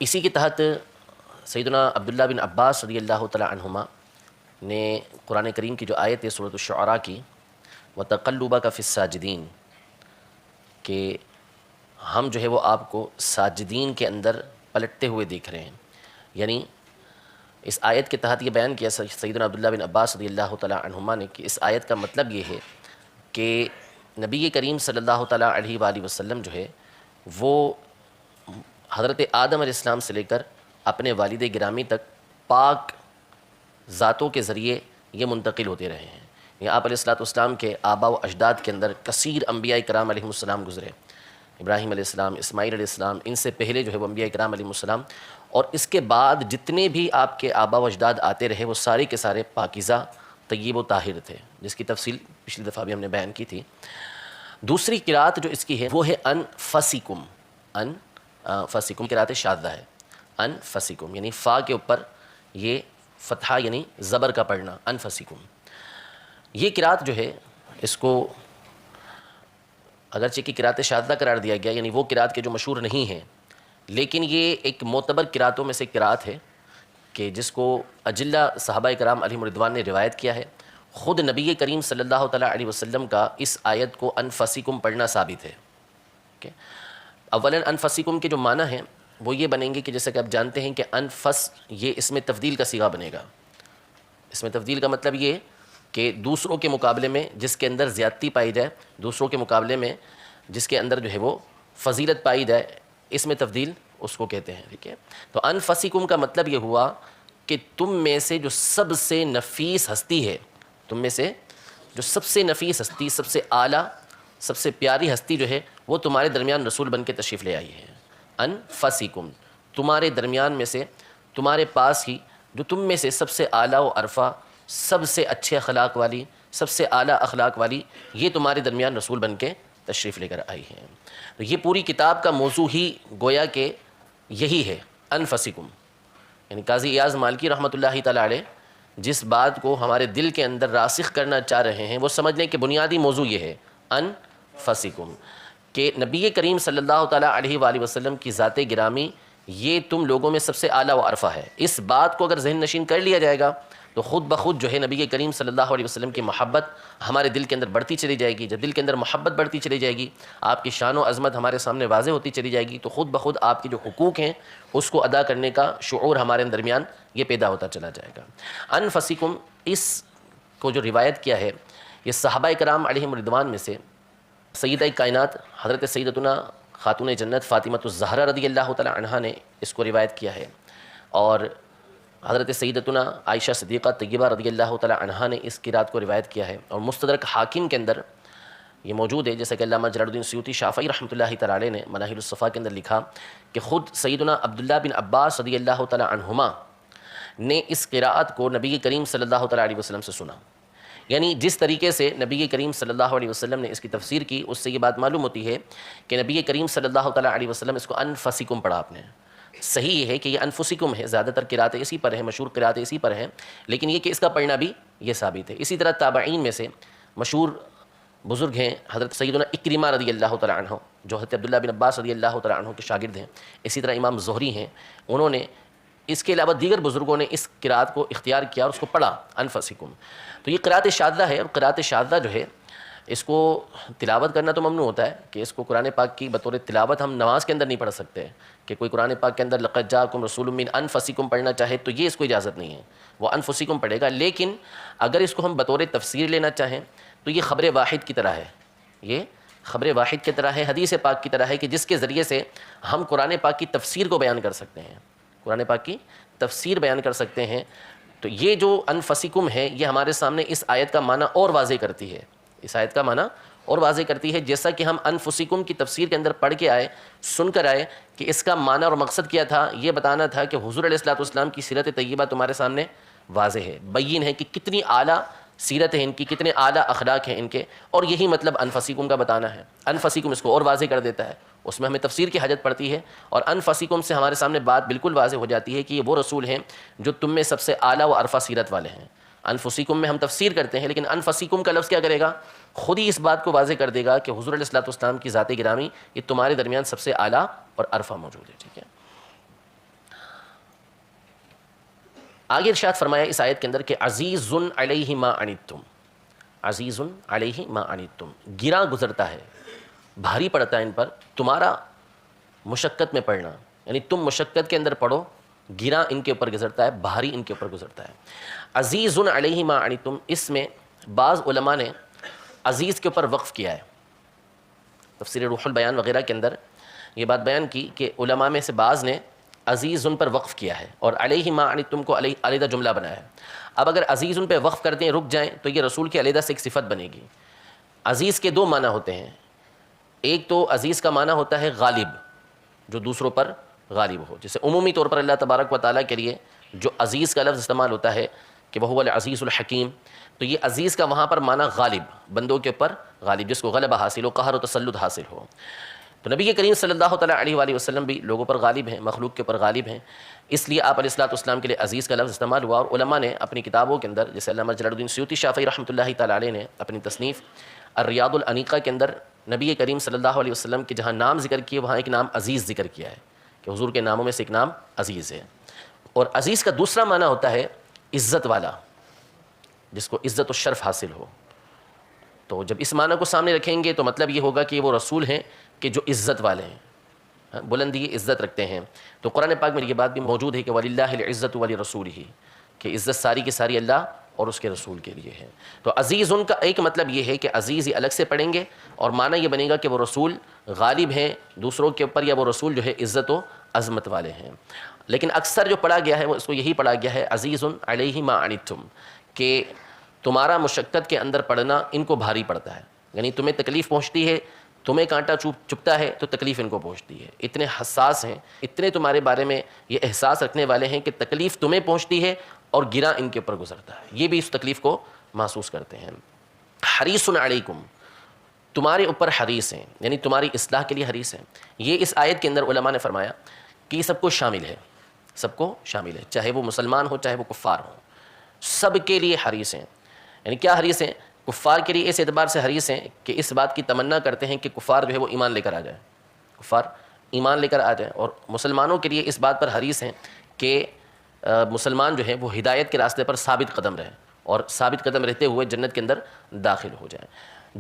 اسی کے تحت سیدنا عبداللہ بن عباس رضی اللہ تعالی عنہما نے قرآن کریم کی جو آیت ہے سورۃ الشعراء کی وَتَقَلُّبَكَ فِي السَّاجِدِينَ، کہ ہم جو ہے وہ آپ کو ساجدین کے اندر پلٹتے ہوئے دیکھ رہے ہیں، یعنی اس آیت کے تحت یہ بیان کیا سیدنا عبداللہ بن عباس رضی اللہ تعالی عنہما نے کہ اس آیت کا مطلب یہ ہے کہ نبی کریم صلی اللہ تعالی علیہ وآلہ وسلم جو ہے وہ حضرت آدم علیہ السلام سے لے کر اپنے والد گرامی تک پاک ذاتوں کے ذریعے یہ منتقل ہوتے رہے ہیں۔ یہ آپ علیہ السلام کے آباء و اجداد کے اندر کثیر انبیاء کرام علیہ السلام گزرے، ابراہیم علیہ السلام، اسماعیل علیہ السلام، ان سے پہلے جو ہے وہ انبیاء کرام علیہ السلام، اور اس کے بعد جتنے بھی آپ کے آباء و اجداد آتے رہے وہ سارے کے سارے پاکیزہ، طیب و طاہر تھے، جس کی تفصیل پچھلی دفعہ بھی ہم نے بیان کی تھی۔ دوسری قرات جو اس کی ہے وہ ہے انفسکم، انفسکم قرات شاذہ ہے، انفسکم یعنی فا کے اوپر یہ فتحہ یعنی زبر کا پڑھنا، انفسکم۔ یہ قرات جو ہے اس کو اگرچہ کہ قرات شاذہ قرار دیا گیا، یعنی وہ قرات کے جو مشہور نہیں ہیں، لیکن یہ ایک معتبر قراتوں میں سے قرات ہے کہ جس کو اجلہ صحابہ کرام علیہم رضوان نے روایت کیا ہے۔ خود نبی کریم صلی اللہ تعالیٰ علیہ وسلم کا اس آیت کو انفسکم پڑھنا ثابت ہے۔ اولاً انفسکم کے جو معنی ہیں وہ یہ بنیں گے کہ جیسا کہ آپ جانتے ہیں کہ انفس یہ اس میں تفضیل کا صیغہ بنے گا۔ اس میں تفضیل کا مطلب یہ کہ دوسروں کے مقابلے میں جس کے اندر زیادتی پائی جائے، دوسروں کے مقابلے میں جس کے اندر جو ہے وہ فضیلت پائی جائے، اس میں تفضیل اس کو کہتے ہیں، ٹھیک ہے۔ تو انفسکم کا مطلب یہ ہوا کہ تم میں سے جو سب سے نفیس ہستی ہے، تم میں سے جو سب سے نفیس ہستی، سب سے اعلیٰ، سب سے پیاری ہستی جو ہے وہ تمہارے درمیان رسول بن کے تشریف لے آئی ہے۔ انفسکم، تمہارے درمیان میں سے، تمہارے پاس ہی جو تم میں سے سب سے اعلیٰ و عرفہ، سب سے اچھے اخلاق والی، سب سے اعلیٰ اخلاق والی، یہ تمہارے درمیان رسول بن کے تشریف لے کر آئی ہیں۔ تو یہ پوری کتاب کا موضوع ہی گویا کہ یہی ہے، انفسکم۔ یعنی قاضی ایاز مالکی رحمۃ اللہ تعالی علیہ جس بات کو ہمارے دل کے اندر راسخ کرنا چاہ رہے ہیں وہ سمجھ لیں کہ بنیادی موضوع یہ ہے، انفسکم، کہ نبی کریم صلی اللہ تعالیٰ علیہ وآلہ وسلم کی ذات گرامی یہ تم لوگوں میں سب سے اعلیٰ و عرفہ ہے۔ اس بات کو اگر ذہن نشین کر لیا جائے گا تو خود بخود جو ہے نبی کریم صلی اللہ علیہ وسلم کی محبت ہمارے دل کے اندر بڑھتی چلی جائے گی۔ جب دل کے اندر محبت بڑھتی چلی جائے گی، آپ کی شان و عظمت ہمارے سامنے واضح ہوتی چلی جائے گی، تو خود بخود آپ کے جو حقوق ہیں اس کو ادا کرنے کا شعور ہمارے درمیان یہ پیدا ہوتا چلا جائے گا۔ انفسکم، اس کو جو روایت کیا ہے یہ صحابہ کرام علیہم رضوان میں سے سیدہ کائنات حضرت سیدتنا خاتون جنت فاطمہ الزہرا رضی اللہ تعالی عنہا نے اس کو روایت کیا ہے، اور حضرت سیدتنا عائشہ صدیقہ طیبہ رضی اللہ تعالی عنہا نے اس قرات کو روایت کیا ہے، اور مستدرک حاکم کے اندر یہ موجود ہے، جیسا کہ علامہ جلال الدین سیوطی شافعی رحمۃ اللہ تعالی علیہ نے مناہل الصفا کے اندر لکھا کہ خود سیدنا عبداللہ بن عباس رضی اللہ تعالی عنہما نے اس قرات کو نبی کریم صلی اللہ تعالی علیہ وسلم سے سنا۔ یعنی جس طریقے سے نبی کریم صلی اللہ علیہ وسلم نے اس کی تفسیر کی، اس سے یہ بات معلوم ہوتی ہے کہ نبی کریم صلی اللہ تعالی علیہ وسلم اس کو انفسکم پڑھا آپ نے۔ صحیح یہ ہے کہ یہ انفسکم ہے، زیادہ تر قراتیں اسی پر ہیں، مشہور قراتیں اسی پر ہیں، لیکن یہ کہ اس کا پڑھنا بھی یہ ثابت ہے۔ اسی طرح تابعین میں سے مشہور بزرگ ہیں حضرت سیدنا اکرمہ رضی اللہ تعالی عنہ جو حضرت عبداللہ بن عباس رضی اللہ تعالی عنہ کے شاگرد ہیں، اسی طرح امام زہری ہیں، انہوں نے اس کے علاوہ دیگر بزرگوں نے اس قرات کو اختیار کیا اور اس کو پڑھا انفسکم۔ تو یہ قرات شاذہ ہے، اور قرات شاذہ جو ہے اس کو تلاوت کرنا تو ممنوع ہوتا ہے کہ اس کو قرآن پاک کی بطور تلاوت ہم نماز کے اندر نہیں پڑھ سکتے کہ کوئی قرآن پاک کے اندر لقد جاءکم رسول من انفسکم پڑھنا چاہے تو یہ اس کو اجازت نہیں ہے، وہ انفسکم پڑھے گا۔ لیکن اگر اس کو ہم بطور تفسیر لینا چاہیں تو یہ خبر واحد کی طرح ہے، یہ خبر واحد کی طرح ہے، حدیث پاک کی طرح ہے کہ جس کے ذریعے سے ہم قرآن پاک کی تفسیر کو بیان کر سکتے ہیں، قرآن پاک کی تفسیر بیان کر سکتے ہیں۔ تو یہ جو انفسکم ہے یہ ہمارے سامنے اس آیت کا معنی اور واضح کرتی ہے، اس آیت کا معنی اور واضح کرتی ہے، جیسا کہ ہم انفسکم کی تفسیر کے اندر پڑھ کے آئے، سن کر آئے کہ اس کا معنی اور مقصد کیا تھا، یہ بتانا تھا کہ حضور علیہ الصلوۃ والسلام کی سیرت طیبہ تمہارے سامنے واضح ہے، بین ہے کہ کتنی اعلیٰ سیرت ہے ان کی، کتنے اعلیٰ اخلاق ہیں ان کے، اور یہی مطلب انفسکم کا بتانا ہے۔ انفسکم اس کو اور واضح کر دیتا ہے، اس میں ہمیں تفسیر کی حاجت پڑتی ہے، اور انفسکم سے ہمارے سامنے بات بالکل واضح ہو جاتی ہے کہ یہ وہ رسول ہیں جو تم میں سب سے اعلیٰ و عرفہ سیرت والے ہیں۔ انفسکم میں ہم تفسیر کرتے ہیں، لیکن انفسکم کا لفظ کیا کرے گا؟ خود ہی اس بات کو واضح کر دے گا کہ حضور علیہ الصلوۃ والسلام کی ذات گرامی یہ تمہارے درمیان سب سے اعلیٰ اور عرفہ موجود ہے، ٹھیک ہے۔ آگے ارشاد فرمایا اس آیت کے اندر کہ عزیز علیہ ما عنتم، عزیز علیہ ما عنتم، گرا گزرتا ہے، بھاری پڑتا ہے ان پر تمہارا مشقت میں پڑھنا، یعنی تم مشقت کے اندر پڑھو، گرا ان کے اوپر گزرتا ہے، بھاری ان کے اوپر گزرتا ہے۔ عزیز علیہ ما عنتم، اس میں بعض علماء نے عزیز کے اوپر وقف کیا ہے، تفسیر روح البیان وغیرہ کے اندر یہ بات بیان کی کہ علماء میں سے بعض نے عزیز ان پر وقف کیا ہے اور علیہ ما عنتم کو علیحدہ جملہ بنایا ہے۔ اب اگر عزیز ان پہ وقف کر دیں، رک جائیں، تو یہ رسول کی علیحدہ سے ایک صفت بنے گی۔ عزیز کے دو معنی ہوتے ہیں، ایک تو عزیز کا معنی ہوتا ہے غالب، جو دوسروں پر غالب ہو، جیسے عمومی طور پر اللہ تبارک و تعالیٰ کے لیے جو عزیز کا لفظ استعمال ہوتا ہے کہ وہ العزیز الحکیم، تو یہ عزیز کا وہاں پر معنی غالب، بندوں کے اوپر غالب، جس کو غلبہ حاصل ہو، قہر و تسلط حاصل ہو۔ تو نبی کریم صلی اللہ تعالیٰ علیہ وآلہ وسلم بھی لوگوں پر غالب ہیں، مخلوق کے اوپر غالب ہیں، اس لیے آپ علیہ الصلوۃ والسلام کے لیے عزیز کا لفظ استعمال ہوا۔ اور علماء نے اپنی کتابوں کے اندر، جیسے علامہ جلال الدین سیوطی شافعی رحمۃ اللہ تعالیٰ علیہ نے اپنی تصنیف الریاض الانیقہ کے اندر نبی کریم صلی اللہ علیہ وسلم کے جہاں نام ذکر کیے وہاں ایک نام عزیز ذکر کیا ہے کہ حضور کے ناموں میں سے ایک نام عزیز ہے۔ اور عزیز کا دوسرا معنی ہوتا ہے عزت والا، جس کو عزت و شرف حاصل ہو۔ تو جب اس معنی کو سامنے رکھیں گے تو مطلب یہ ہوگا کہ وہ رسول ہیں کہ جو عزت والے ہیں، بلندی عزت رکھتے ہیں۔ تو قرآن پاک میں یہ بات بھی موجود ہے کہ وَلِلَّهِ الْعِزَّةُ وَلِرَسُولِهِ، کہ عزت ساری کی ساری اللہ اور اس کے رسول کے لیے ہے۔ تو عزیز ان کا ایک مطلب یہ ہے کہ عزیز یہ الگ سے پڑھیں گے، اور معنی یہ بنے گا کہ وہ رسول غالب ہیں دوسروں کے اوپر، یا وہ رسول جو ہے عزت و عظمت والے ہیں۔ لیکن اکثر جو پڑھا گیا ہے وہ اس کو یہی پڑھا گیا ہے عزیز علیہ ما عنتم، کہ تمہارا مشقت کے اندر پڑھنا ان کو بھاری پڑتا ہے، یعنی تمہیں تکلیف پہنچتی ہے، تمہیں کانٹا چبھتا ہے تو تکلیف ان کو پہنچتی ہے، اتنے حساس ہیں، اتنے تمہارے بارے میں یہ احساس رکھنے والے ہیں کہ تکلیف تمہیں پہنچتی ہے اور گرا ان کے اوپر گزرتا ہے، یہ بھی اس تکلیف کو محسوس کرتے ہیں۔ حریص علیکم، تمہارے اوپر حریص ہیں، یعنی تمہاری اصلاح کے لیے حریص ہیں۔ یہ اس آیت کے اندر علماء نے فرمایا کہ یہ سب کو شامل ہے، سب کو شامل ہے، چاہے وہ مسلمان ہو چاہے وہ کفار ہوں، سب کے لیے حریص ہیں۔ یعنی کیا حریص ہیں؟ کفار کے لیے اس اعتبار سے حریص ہیں کہ اس بات کی تمنا کرتے ہیں کہ کفار جو ہے وہ ایمان لے کر آ جائیں، کفار ایمان لے کر آ جائیں، اور مسلمانوں کے لیے اس بات پر حریص ہیں کہ مسلمان جو ہے وہ ہدایت کے راستے پر ثابت قدم رہیں اور ثابت قدم رہتے ہوئے جنت کے اندر داخل ہو جائیں۔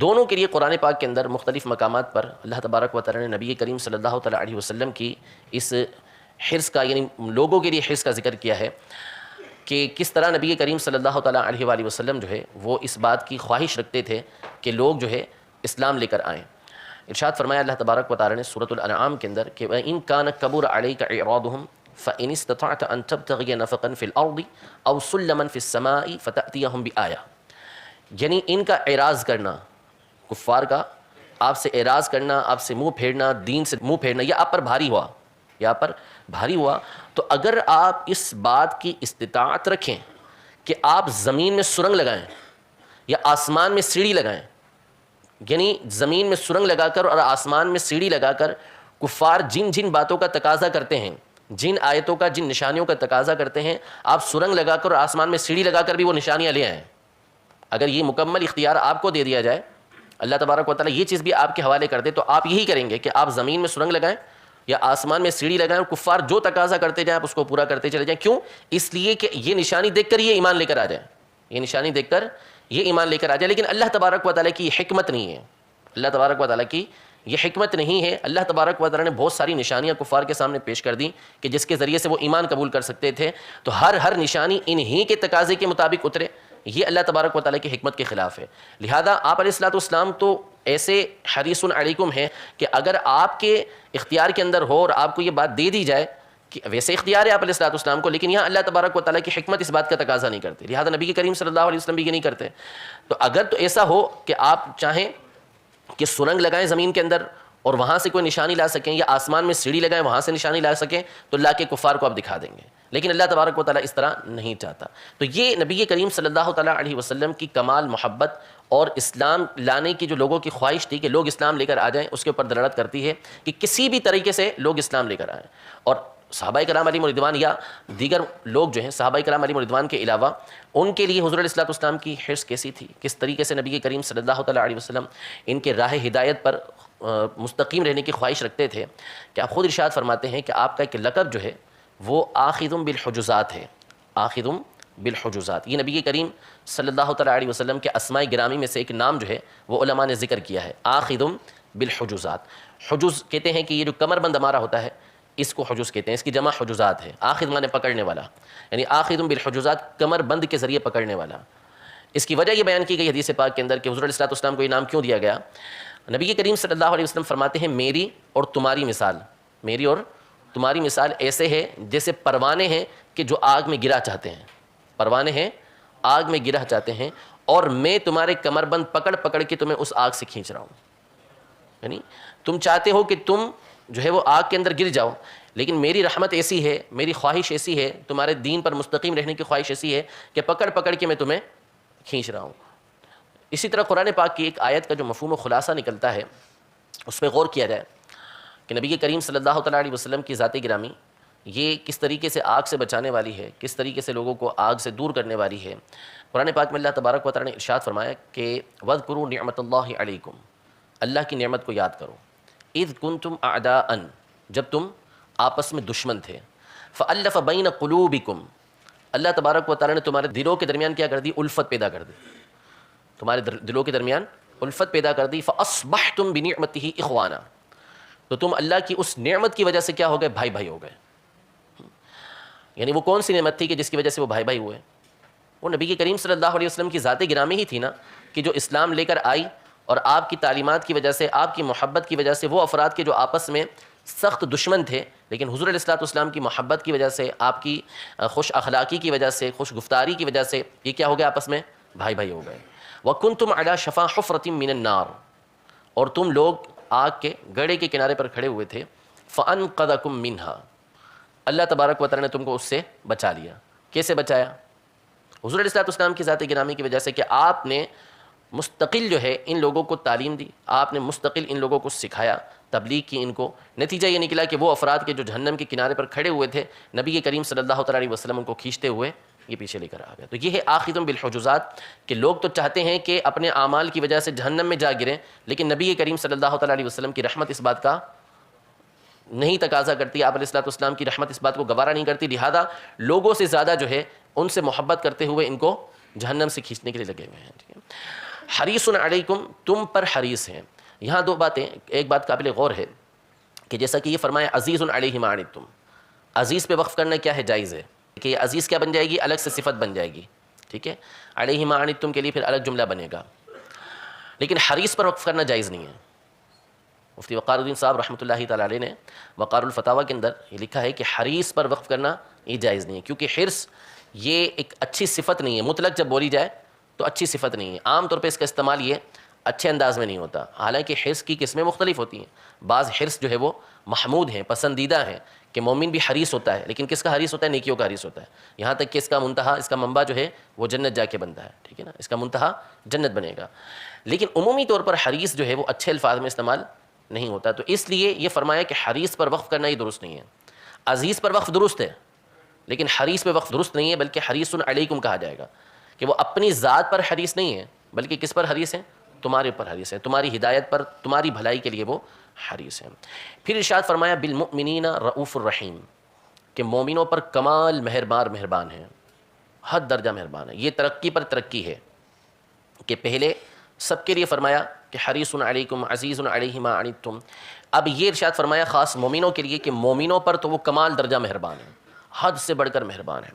دونوں کے لیے قرآن پاک کے اندر مختلف مقامات پر اللہ تبارک و تعالی نے نبی کریم صلی اللہ تعالیٰ علیہ وسلم کی اس حرص کا، یعنی لوگوں کے لیے حرص کا ذکر کیا ہے کہ کس طرح نبی کریم صلی اللہ تعالیٰ علیہ وآلہ وسلم جو ہے وہ اس بات کی خواہش رکھتے تھے کہ لوگ جو ہے اسلام لے کر آئیں۔ ارشاد فرمایا اللہ تبارک و تعالی نے سورۃ الانعام کے اندر کہ وَإِن كَانَ كَبُرَ عَلَيْكَ إِعْرَاضُهُمْ فَإِنِ اسْتَطَعْتَ أَن تَبْتَغِيَ نَفَقًا فِي الْأَرْضِ أَوْ سُلَّمًا فِي السَّمَاءِ فَتَأْتِيَهُمْ بِآيَةٍ، یعنی ان کا اعراض کرنا، کفار کا آپ سے اعراض کرنا، آپ سے منہ پھیرنا، دین سے منہ پھیرنا، یہ آپ پر بھاری ہوا، یہ آپ پر بھاری ہوا، تو اگر آپ اس بات کی استطاعت رکھیں کہ آپ زمین میں سرنگ لگائیں یا آسمان میں سیڑھی لگائیں، یعنی زمین میں سرنگ لگا کر اور آسمان میں سیڑھی لگا کر کفار جن جن باتوں کا تقاضا کرتے ہیں، جن آیتوں کا، جن نشانیوں کا تقاضا کرتے ہیں، آپ سرنگ لگا کر اور آسمان میں سیڑھی لگا کر بھی وہ نشانیاں لے آئیں، اگر یہ مکمل اختیار آپ کو دے دیا جائے، اللہ تبارک و تعالیٰ یہ چیز بھی آپ کے حوالے کر دے، تو آپ یہی کریں گے کہ آپ زمین میں سرنگ لگائیں یا آسمان میں سیڑھی لگائیں اور کفار جو تقاضا کرتے جائیں آپ اس کو پورا کرتے چلے جائیں۔ کیوں؟ اس لیے کہ یہ نشانی دیکھ کر یہ ایمان لے کر آ جائیں، یہ نشانی دیکھ کر یہ ایمان لے کر آ جائے۔ لیکن اللہ تبارک و تعالیٰ کی یہ حکمت نہیں ہے، اللہ تبارک و تعالیٰ کی یہ حکمت نہیں ہے۔ اللہ تبارک و تعالیٰ نے بہت ساری نشانیاں کفار کے سامنے پیش کر دیں کہ جس کے ذریعے سے وہ ایمان قبول کر سکتے تھے، تو ہر نشانی انہی کے تقاضے کے مطابق اترے، یہ اللہ تبارک و تعالیٰ کی حکمت کے خلاف ہے۔ لہذا آپ علیہ الصلوۃ والسلام تو ایسے حریص علیکم ہیں کہ اگر آپ کے اختیار کے اندر ہو اور آپ کو یہ بات دے دی جائے کہ ویسے اختیار ہے آپ علیہ الصلوۃ والسلام کو، لیکن یہاں اللہ تبارک و تعالیٰ کی حکمت اس بات کا تقاضا نہیں کرتے، لہذا نبی کریم صلی اللہ علیہ وسلم بھی یہ نہیں کرتے۔ تو اگر تو ایسا ہو کہ آپ چاہیں کہ سرنگ لگائیں زمین کے اندر اور وہاں سے کوئی نشانی لا سکیں، یا آسمان میں سیڑھی لگائیں وہاں سے نشانی لا سکیں، تو لا کے کفار کو آپ دکھا دیں گے، لیکن اللہ تبارک و تعالیٰ اس طرح نہیں چاہتا۔ تو یہ نبی کریم صلی اللہ تعالیٰ علیہ وسلم کی کمال محبت اور اسلام لانے کی جو لوگوں کی خواہش تھی کہ لوگ اسلام لے کر آ جائیں، اس کے اوپر دلالت کرتی ہے کہ کسی بھی طریقے سے لوگ اسلام لے کر آئیں۔ اور صحابہ کرام علیہم رضوان یا دیگر لوگ جو ہیں صحابہ کرام علیہم رضوان کے علاوہ، ان کے لیے حضور علیہ الصلوۃ والسلام کی حرص کیسی تھی، کس طریقے سے نبی کریم صلی اللہ تعالیٰ علیہ وسلم ان کے راہ ہدایت پر مستقیم رہنے کی خواہش رکھتے تھے کہ آپ خود ارشاد فرماتے ہیں کہ آپ کا ایک لقب جو ہے وہ آخذ بالحجزات ہے، آخذ بالحجزات، یہ نبی کریم صلی اللہ تعالیٰ علیہ وسلم کے اسماء گرامی میں سے ایک نام جو ہے وہ علماء نے ذکر کیا ہے، آخذ بالحجزات۔ حجز کہتے ہیں کہ یہ جو کمر بند ہمارا ہوتا ہے اس کو حجز کہتے ہیں، اس کی جمع حجزات ہے۔ آخذ مانے پکڑنے والا، یعنی آخذ بالحجزات کمر بند کے ذریعے پکڑنے والا۔ اس کی وجہ یہ بیان کی گئی حدیث پاک کے اندر کہ حضور علیہ الصلوۃ والسلام کو یہ نام کیوں دیا گیا۔ نبی کریم صلی اللہ علیہ وسلم فرماتے ہیں میری اور تمہاری مثال، میری اور تمہاری مثال ایسے ہے جیسے پروانے ہیں کہ جو آگ میں گرا چاہتے ہیں، پروانے ہیں آگ میں گرا چاہتے ہیں، اور میں تمہارے کمر بند پکڑ پکڑ کے تمہیں اس آگ سے کھینچ رہا ہوں۔ یعنی تم چاہتے ہو کہ تم جو ہے وہ آگ کے اندر گر جاؤ، لیکن میری رحمت ایسی ہے، میری خواہش ایسی ہے، تمہارے دین پر مستقیم رہنے کی خواہش ایسی ہے کہ پکڑ پکڑ کے میں تمہیں کھینچ رہا ہوں۔ اسی طرح قرآن پاک کی ایک آیت کا جو مفہوم و خلاصہ نکلتا ہے اس پہ غور کیا جائے کہ نبی کریم صلی اللہ تعالیٰ علیہ وسلم کی ذات گرامی یہ کس طریقے سے آگ سے بچانے والی ہے، کس طریقے سے لوگوں کو آگ سے دور کرنے والی ہے۔ قرآن پاک میں اللہ تبارک و تعالیٰ نے ارشاد فرمایا کہ وَاذْكُرُوا نِعْمَةَ اللَّهِ عَلَيْكُمْ، اللہ کی نعمت کو یاد کرو، اذ کنتم اعداء، جب تم آپس میں دشمن تھے، فألف بین قلوبکم، اللہ تبارک و تعالیٰ نے تمہارے دلوں کے درمیان کیا کر دی، الفت پیدا کر دی، تمہارے دلوں کے درمیان الفت پیدا کر دی، فاصبحتم بنعمتہ اخوانا، تو تم اللہ کی اس نعمت کی وجہ سے کیا ہو گئے، بھائی بھائی ہو گئے۔ یعنی وہ کون سی نعمت تھی کہ جس کی وجہ سے وہ بھائی بھائی ہوئے؟ وہ نبی کریم صلی اللہ علیہ وسلم کی ذات گرامی ہی تھی نا، کہ جو اسلام لے کر آئی، اور آپ کی تعلیمات کی وجہ سے، آپ کی محبت کی وجہ سے وہ افراد کے جو آپس میں سخت دشمن تھے، لیکن حضور علیہ الصلوۃ والسلام کی محبت کی وجہ سے، آپ کی خوش اخلاقی کی وجہ سے، خوش گفتاری کی وجہ سے یہ کیا ہو گیا، آپس میں بھائی بھائی ہو گئے۔ وَكُنْتُمْ عَلَى شَفَا حُفْرَةٍ مِّنَ النَّارِ، اور تم لوگ آگ کے گڑھے کے کنارے پر کھڑے ہوئے تھے، فَأَنْقَذَكُم مِّنْهَا، اللہ تبارک و تعالیٰ نے تم کو اس سے بچا لیا۔ کیسے بچایا؟ حضور علیہ الصلوۃ والسلام کی ذات گرامی کی وجہ سے کہ آپ نے مستقل جو ہے ان لوگوں کو تعلیم دی، آپ نے مستقل ان لوگوں کو سکھایا، تبلیغ کی ان کو۔ نتیجہ یہ نکلا کہ وہ افراد کے جو جہنم کے کنارے پر کھڑے ہوئے تھے، نبی کریم صلی اللہ تعالیٰ علیہ وسلم ان کو کھینچتے ہوئے یہ پیچھے لے کر آ گیا۔ تو یہ ہے آخذ بالحجزات، کہ لوگ تو چاہتے ہیں کہ اپنے اعمال کی وجہ سے جہنم میں جا گریں، لیکن نبی کریم صلی اللہ تعالیٰ علیہ وسلم کی رحمت اس بات کا نہیں تقاضا کرتی، آپ علیہ الصلوۃ والسلام کی رحمت اس بات کو گوارا نہیں کرتی، لہذا لوگوں سے زیادہ جو ہے ان سے محبت کرتے ہوئے ان کو جہنم سے کھینچنے کے لیے لگے ہوئے ہیں۔ ٹھیک ہے، حریص علیکم، تم پر حریص ہیں۔ یہاں دو باتیں، ایک بات قابل غور ہے کہ جیسا کہ یہ فرمایا عزیز علیہ ما عنتم، عزیز پہ وقف کرنا کیا ہے، جائز ہے کہ یہ عزیز کیا بن جائے گی، الگ سے صفت بن جائے گی، ٹھیک ہے، علیہ ما عنتم کے لیے پھر الگ جملہ بنے گا، لیکن حریص پر وقف کرنا جائز نہیں ہے۔ مفتی وقار الدین صاحب رحمۃ اللہ تعالیٰ علیہ نے وقار الفتاویٰ کے اندر یہ لکھا ہے کہ حریص پر وقف کرنا یہ جائز نہیں ہے، کیونکہ حرص یہ ایک اچھی صفت نہیں ہے، مطلق جب بولی جائے تو اچھی صفت نہیں ہے، عام طور پہ اس کا استعمال یہ اچھے انداز میں نہیں ہوتا، حالانکہ حرص کی قسمیں مختلف ہوتی ہیں۔ بعض حرص جو ہے وہ محمود ہیں، پسندیدہ ہیں، کہ مومن بھی حریص ہوتا ہے، لیکن کس کا حریص ہوتا ہے، نیکیوں کا حریص ہوتا ہے، یہاں تک کہ اس کا منتہا، اس کا منبع جو ہے وہ جنت جا کے بنتا ہے، ٹھیک ہے نا، اس کا منتہا جنت بنے گا۔ لیکن عمومی طور پر حریص جو ہے وہ اچھے الفاظ میں استعمال نہیں ہوتا، تو اس لیے یہ فرمایا کہ حریص پر وقف کرنا یہ درست نہیں ہے۔ عزیز پر وقف درست ہے، لیکن حریص پہ وقف درست نہیں ہے، بلکہ حریص علیکم کہا جائے گا، کہ وہ اپنی ذات پر حریص نہیں ہے، بلکہ کس پر حریص ہیں، تمہارے اوپر حریص ہیں، تمہاری ہدایت پر، تمہاری بھلائی کے لیے وہ حریص ہیں۔ پھر ارشاد فرمایا بالمؤمنین رؤوف الرحیم، کہ مومنوں پر کمال مہربان ہیں، حد درجہ مہربان ہے۔ یہ ترقی پر ترقی ہے کہ پہلے سب کے لیے فرمایا کہ حریص علیکم عزیز علیہ ما عنتم، اب یہ ارشاد فرمایا خاص مومنوں کے لیے کہ مومنوں پر تو وہ کمال درجہ مہربان ہے، حد سے بڑھ کر مہربان ہے۔